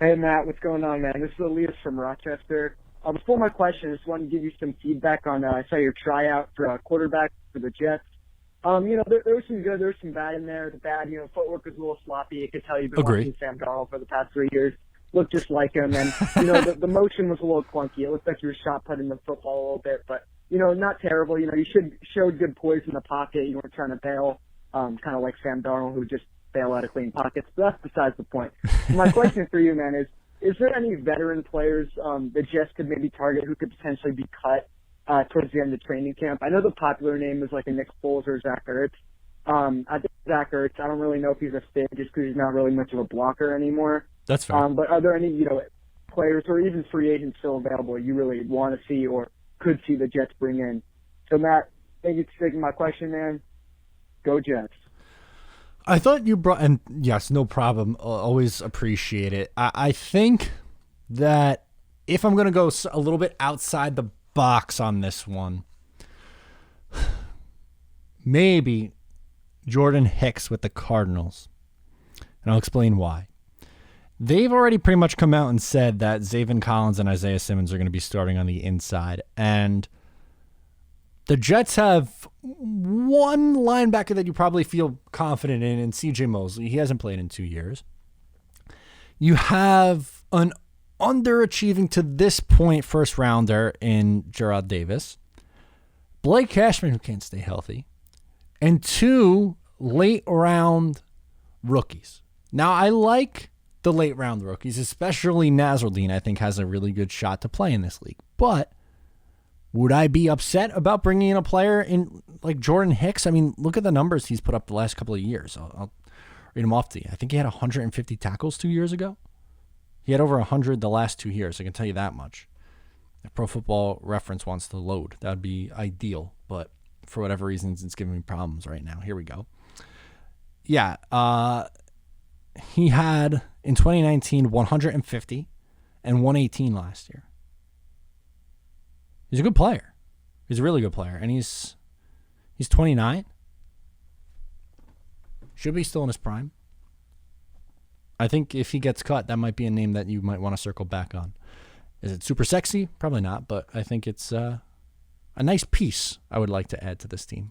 Hey, Matt, what's going on, man? This is Elias from Rochester. Before my question, I just wanted to give you some feedback on, I saw your tryout for quarterback for the Jets. There was some good, there was some bad in there. The bad, footwork was a little sloppy. You could tell you've been watching Sam Darnold for the past 3 years. Looked just like him, and, the motion was a little clunky. It looked like you were shot putting the football a little bit, but, not terrible. You showed good poise in the pocket. You weren't trying to bail, kind of like Sam Darnold, who just bail out of clean pockets, but that's besides the point. My question for you, man, is there any veteran players the Jets could maybe target who could potentially be cut towards the end of training camp? I know the popular name is like a Nick Foles or Zach Ertz. I think Zach Ertz, I don't really know if he's a fit just because he's not really much of a blocker anymore. That's fair. But are there any, players or even free agents still available you really want to see or could see the Jets bring in? So, Matt, thank you for taking my question, man. Go Jets. I thought you brought, and yes, no problem. Always appreciate it. I think that if I'm going to go a little bit outside the box on this one, maybe Jordan Hicks with the Cardinals. And I'll explain why. They've already pretty much come out and said that Zaven Collins and Isaiah Simmons are going to be starting on the inside. And the Jets have one linebacker that you probably feel confident in C.J. Mosley. He hasn't played in 2 years. You have an underachieving to this point first rounder in Gerard Davis. Blake Cashman, who can't stay healthy. And 2 late round rookies. Now, I like the late round rookies, especially Nasruddin, I think has a really good shot to play in this league. But would I be upset about bringing in a player in like Jordan Hicks? I mean, look at the numbers he's put up the last couple of years. I'll read them off to you. I think he had 150 tackles 2 years ago. He had over 100 the last 2 years. I can tell you that much. If Pro Football Reference wants to load, that would be ideal. But for whatever reasons, it's giving me problems right now. Here we go. Yeah, he had in 2019 150 and 118 last year. He's a good player. He's a really good player. And he's 29. Should be still in his prime. I think if he gets cut, that might be a name that you might want to circle back on. Is it super sexy? Probably not, but I think it's a nice piece I would like to add to this team.